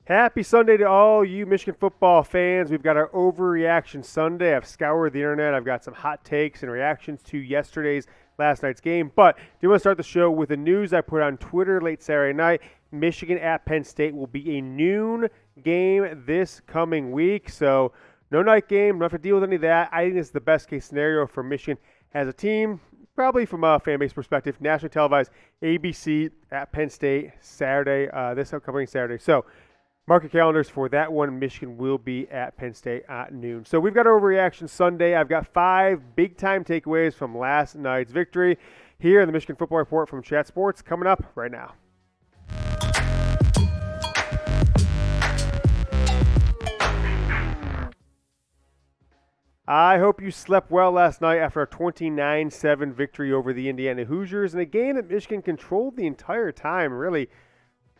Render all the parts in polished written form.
Happy Sunday to all you Michigan football fans. We've got our Overreaction Sunday. I've scoured the internet. I've got some hot takes and reactions to last night's game. But I do want to start the show with the news I put on Twitter late Saturday night. Michigan at Penn State will be a noon game this coming week. So no night game, don't have to deal with any of that. I think this is the best case scenario for Michigan as a team. Probably from a fan base perspective, nationally televised, ABC at Penn State Saturday, this upcoming Saturday. So mark your calendars for that one. Michigan will be at Penn State at noon. So we've got Overreaction Sunday. I've got 5 big-time takeaways from last night's victory here in the Michigan Football Report from Chat Sports coming up right now. I hope you slept well last night after a 29-7 victory over the Indiana Hoosiers in a game that Michigan controlled the entire time. Really,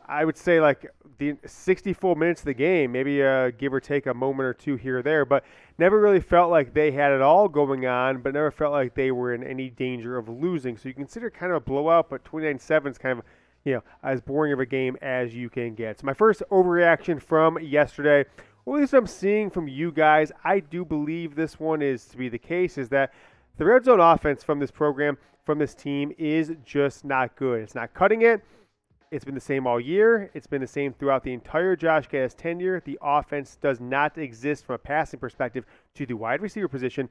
I would say like the 60 full minutes of the game, maybe give or take a moment or two here or there, but never really felt like they had it all going on, but never felt like they were in any danger of losing. So you consider it kind of a blowout, but 29-7 is kind of, as boring of a game as you can get. So my first overreaction from yesterday, or at least I'm seeing from you guys, I do believe this one is to be the case, is that the red zone offense from this program, from this team, is just not good. It's not cutting it. It's been the same all year. It's been the same throughout the entire Josh Gattis tenure. The offense does not exist from a passing perspective to the wide receiver position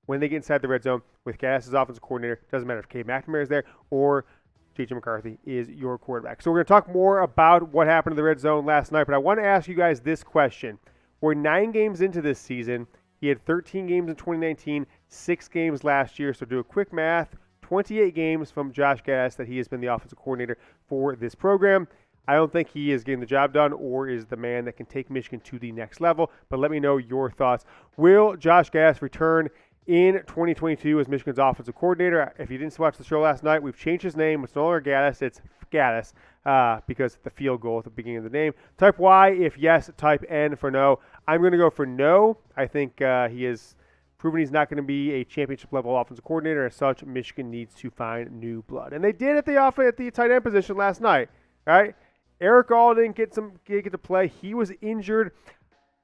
when they get inside the red zone with Gattis as offensive coordinator. Doesn't matter if Cade McNamara is there or J.J. McCarthy is your quarterback. So we're going to talk more about what happened in the red zone last night, but I want to ask you guys this question. We're 9 games into this season. He had 13 games in 2019, 6 games last year. So do a quick math. 28 games from Josh Gattis that he has been the offensive coordinator for this program. I don't think he is getting the job done or is the man that can take Michigan to the next level, but let me know your thoughts. Will Josh Gattis return in 2022 as Michigan's offensive coordinator? If you didn't watch the show last night, we've changed his name. It's no longer Gattis, it's FGattis, because the field goal at the beginning of the name. Type Y if yes, type N for no. I'm going to go for no. I think he is proven he's not going to be a championship-level offensive coordinator. As such, Michigan needs to find new blood. And they did at the tight end position last night, right? Erick All didn't get to play. He was injured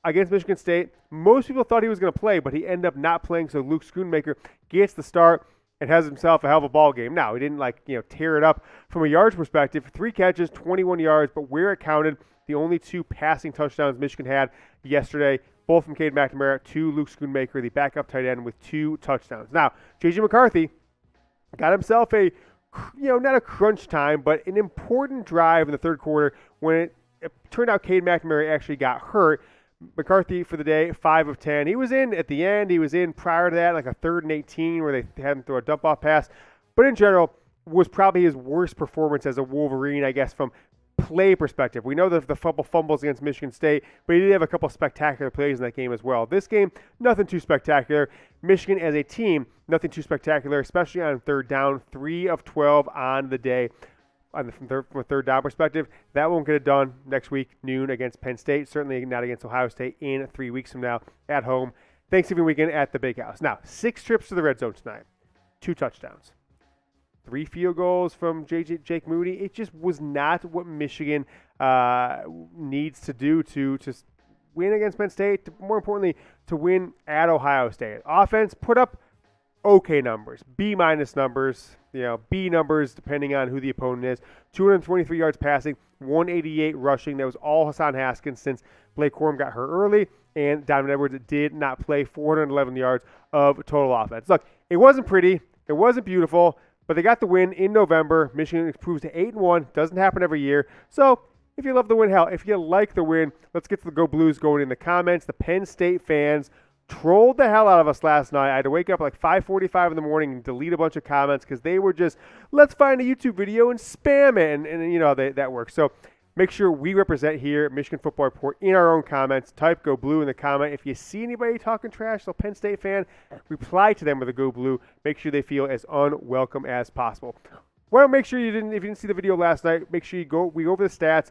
against Michigan State. Most people thought he was going to play, but he ended up not playing, so Luke Schoonmaker gets the start and has himself a hell of a ball game. Now, he didn't tear it up from a yards perspective. 3 catches, 21 yards, but where it counted, the only 2 passing touchdowns Michigan had yesterday, both from Cade McNamara to Luke Schoonmaker, the backup tight end, with 2 touchdowns. Now, J.J. McCarthy got himself not a crunch time, but an important drive in the third quarter when it turned out Cade McNamara actually got hurt. McCarthy for the day, 5 of 10. He was in at the end. He was in prior to that, like a 3rd and 18 where they had him throw a dump-off pass. But in general, was probably his worst performance as a Wolverine, I guess, from play perspective. We know that the fumbles against Michigan State, but he did have a couple spectacular plays in that game as well. This game, nothing too spectacular. Michigan as a team, nothing too spectacular, especially on 3rd down, 3 of 12 on the day. From a third down perspective, that won't get it done next week, noon against Penn State. Certainly not against Ohio State in 3 weeks from now at home. Thanksgiving weekend at the Big House. Now, 6 trips to the red zone tonight, 2 touchdowns. 3 field goals from Jake Moody. It just was not what Michigan needs to do to win against Penn State. More importantly, to win at Ohio State. Offense put up okay numbers, B-minus numbers, B numbers depending on who the opponent is. 223 yards passing, 188 rushing. That was all Hassan Haskins since Blake Corum got hurt early, and Donovan Edwards did not play. 411 yards of total offense. Look, it wasn't pretty. It wasn't beautiful. But they got the win in November. Michigan improves to 8-1. Doesn't happen every year. So if you love the win, hell, if you like the win, let's get to the Go Blues going in the comments. The Penn State fans trolled the hell out of us last night. I had to wake up at like 5:45 in the morning and delete a bunch of comments because they were just, let's find a YouTube video and spam it. And that works. So make sure we represent here at Michigan Football Report in our own comments. Type Go Blue in the comment. If you see anybody talking trash, so Penn State fan, reply to them with a Go Blue. Make sure they feel as unwelcome as possible. Well, make sure if you didn't see the video last night, make sure we go over the stats.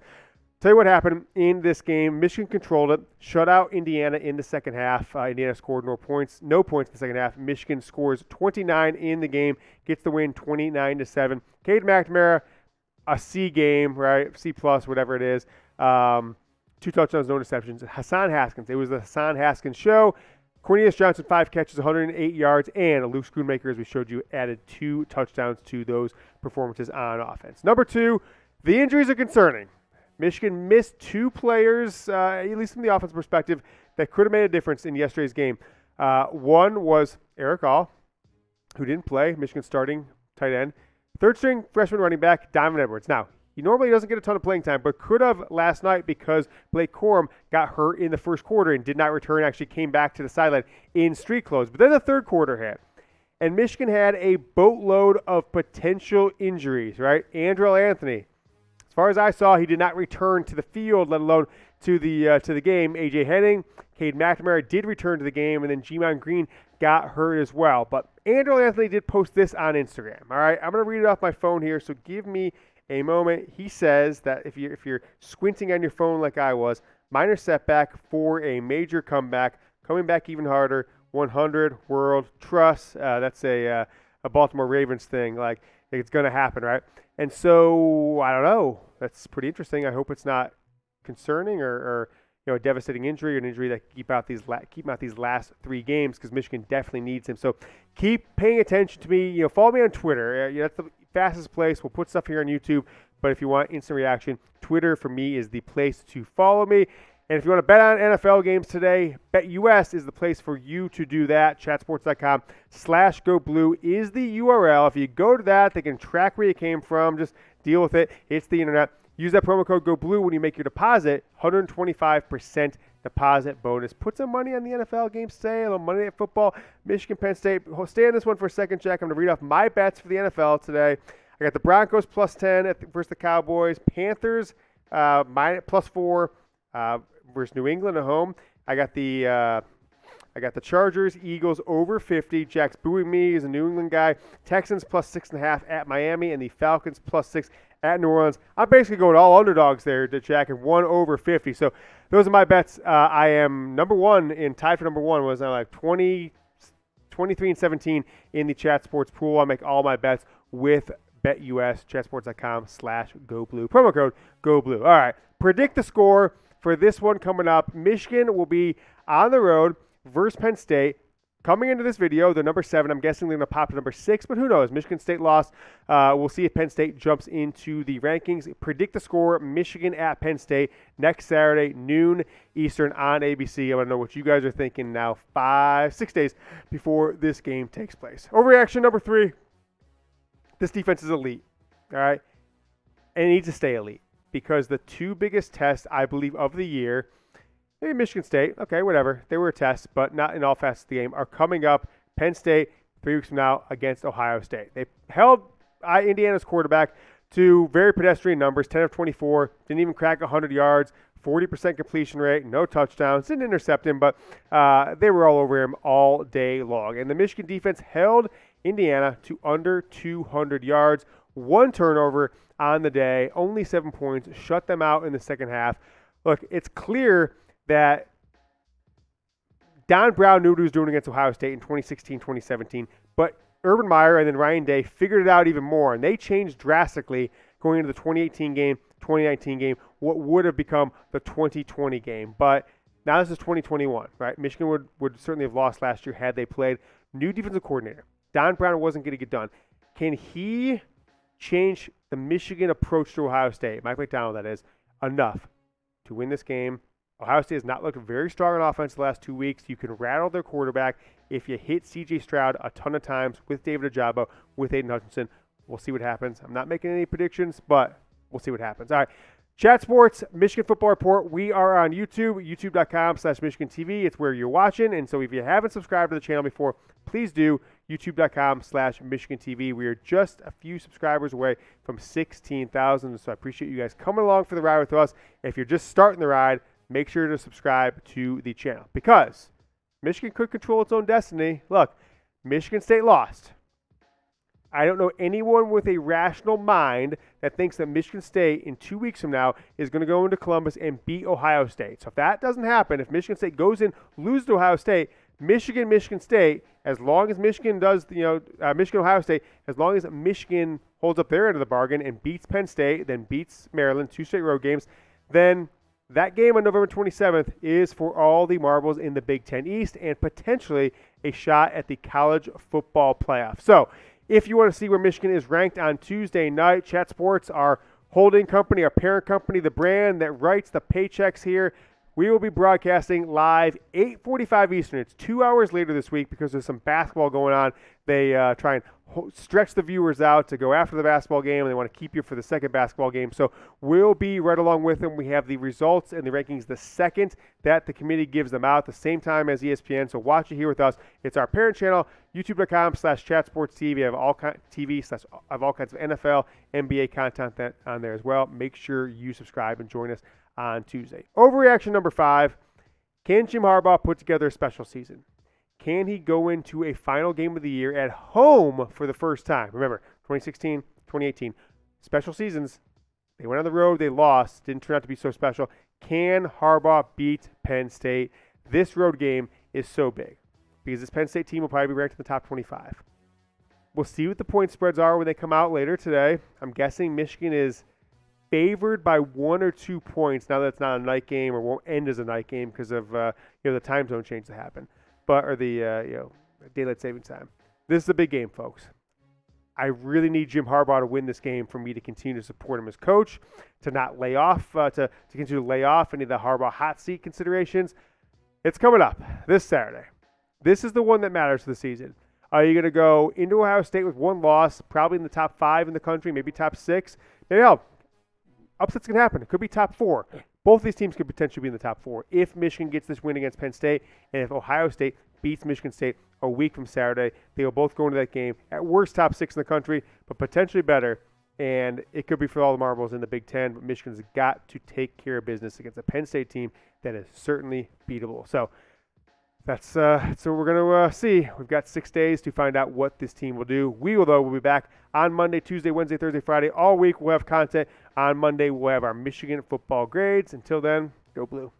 Tell you what happened in this game. Michigan controlled it, shut out Indiana in the second half. Indiana scored no points in the second half. Michigan scores 29 in the game, gets the win 29-7. Cade McNamara, a C game, right? C plus, whatever it is. 2 touchdowns, no interceptions. Hassan Haskins. It was the Hassan Haskins show. Cornelius Johnson, 5 catches, 108 yards, and Luke Schoonmaker, as we showed you, added 2 touchdowns to those performances on offense. Number 2, the injuries are concerning. Michigan missed 2 players, at least from the offense perspective, that could have made a difference in yesterday's game. One was Erick All, who didn't play, Michigan starting tight end. Third-string freshman running back, Donovan Edwards. Now, he normally doesn't get a ton of playing time, but could have last night because Blake Corum got hurt in the first quarter and did not return, actually came back to the sideline in street clothes. But then the third quarter hit, and Michigan had a boatload of potential injuries, right? Andrel Anthony, as far as I saw, he did not return to the field, let alone to the game. A.J. Henning, Cade McNamara did return to the game, and then G-Mon Green got hurt as well. But Andrel Anthony did post this on Instagram, all right? I'm going to read it off my phone here, so give me a moment. He says that if you're squinting on your phone like I was, minor setback for a major comeback, coming back even harder, 100 world trust. That's a Baltimore Ravens thing. Like, it's going to happen, right? And so, I don't know. That's pretty interesting. I hope it's not concerning or a devastating injury or an injury that keep out these last 3 games, because Michigan definitely needs him. So keep paying attention to me. Follow me on Twitter. That's the fastest place. We'll put stuff here on YouTube, but if you want instant reaction, Twitter for me is the place to follow me. And if you want to bet on NFL games today, BetUS is the place for you to do that. Chatsports.com/GoBlue is the URL. If you go to that, they can track where you came from. Just deal with it. It's the internet. Use that promo code GoBlue when you make your deposit. 125% deposit bonus. Put some money on the NFL games today. A little Monday Night Football, Michigan, Penn State. Stay on this one for a second, Jack. I'm going to read off my bets for the NFL today. I got the Broncos +10 versus the Cowboys. Panthers +4 versus New England at home. I got the Chargers, Eagles over 50. Jack's booing me. He's a New England guy. Texans +6.5 at Miami, and the Falcons +6 at New Orleans. I'm basically going all underdogs there, Jack, and 1 over 50. So those are my bets. I am number 1 in tied for number 1 was like 23-17 in the Chat Sports pool. I make all my bets with BetUS, chatsports.com/GoBlue. Promo code GoBlue. All right, predict the score for this one coming up. Michigan will be on the road versus Penn State. Coming into this video, they're number 7. I'm guessing they're going to pop to number 6, but who knows? Michigan State lost. We'll see if Penn State jumps into the rankings. Predict the score, Michigan at Penn State, next Saturday, noon Eastern on ABC. I want to know what you guys are thinking now, 6 days before this game takes place. Overreaction number 3. This defense is elite, all right? And it needs to stay elite because the 2 biggest tests, I believe, of the year, maybe Michigan State, okay, whatever. They were a test, but not in all facets of the game, are coming up. Penn State, 3 weeks from now, against Ohio State. They held Indiana's quarterback to very pedestrian numbers, 10 of 24, didn't even crack 100 yards, 40% completion rate, no touchdowns, didn't intercept him, but they were all over him all day long. And the Michigan defense held Indiana to under 200 yards, 1 turnover on the day, only 7 points, shut them out in the second half. Look, it's clear that Don Brown knew what he was doing against Ohio State in 2016, 2017, but Urban Meyer and then Ryan Day figured it out even more, and they changed drastically going into the 2018 game, 2019 game, what would have become the 2020 game. But now this is 2021, right? Michigan would certainly have lost last year had they played. New defensive coordinator. Don Brown wasn't going to get done. Can he change the Michigan approach to Ohio State, Mike Macdonald that is, enough to win this game? Ohio State has not looked very strong on offense the last 2 weeks. You can rattle their quarterback if you hit C.J. Stroud a ton of times with David Ojabo, with Aiden Hutchinson. We'll see what happens. I'm not making any predictions, but we'll see what happens. All right. Chat Sports, Michigan Football Report. We are on YouTube, youtube.com/Michigan TV. It's where you're watching. And so if you haven't subscribed to the channel before, please do, youtube.com/Michigan TV. We are just a few subscribers away from 16,000. So I appreciate you guys coming along for the ride with us. If you're just starting the ride, make sure to subscribe to the channel because Michigan could control its own destiny. Look, Michigan State lost. I don't know anyone with a rational mind that thinks that Michigan State in 2 weeks from now is going to go into Columbus and beat Ohio State. So if that doesn't happen, if Michigan State goes in, loses to Ohio State, Michigan State, as long as Michigan does, Michigan-Ohio State, as long as Michigan holds up their end of the bargain and beats Penn State, then beats Maryland, 2 straight road games, then That game on November 27th is for all the marbles in the Big Ten East and potentially a shot at the college football playoff. So if you want to see where Michigan is ranked on Tuesday night, Chat Sports, our holding company, our parent company, the brand that writes the paychecks here, we will be broadcasting live 8:45 Eastern. It's 2 hours later this week because there's some basketball going on. They try and stretch the viewers out to go after the basketball game, and they want to keep you for the second basketball game. So we'll be right along with them. We have the results and the rankings the second that the committee gives them out, the same time as ESPN. So watch it here with us. It's our parent channel, youtube.com/chatsportstv. I have all kinds of NFL, NBA content on there as well. Make sure you subscribe and join us on Tuesday. Overreaction number 5. Can Jim Harbaugh put together a special season? Can he go into a final game of the year at home for the first time? Remember, 2016, 2018, special seasons. They went on the road, they lost, didn't turn out to be so special. Can Harbaugh beat Penn State? This road game is so big because this Penn State team will probably be ranked in the top 25. We'll see what the point spreads are when they come out later today. I'm guessing Michigan is favored by 1 or 2 points now that it's not a night game or won't end as a night game because of the time zone change that happened, or the daylight savings time. This is a big game, folks. I really need Jim Harbaugh to win this game for me to continue to support him as coach, to not lay off, to continue to lay off any of the Harbaugh hot seat considerations. It's coming up this Saturday. This is the one that matters for the season. Are you going to go into Ohio State with 1 loss, probably in the top 5 in the country, maybe top 6? Maybe hell, upsets can happen. It could be top 4. Both these teams could potentially be in the top 4 if Michigan gets this win against Penn State and if Ohio State beats Michigan State a week from Saturday. They will both go into that game at worst top 6 in the country, but potentially better. And it could be for all the marbles in the Big Ten, but Michigan's got to take care of business against a Penn State team that is certainly beatable. So that's what we're going to see. We've got 6 days to find out what this team will do. We'll be back on Monday, Tuesday, Wednesday, Thursday, Friday. All week we'll have content. On Monday we'll have our Michigan football grades. Until then, go Blue.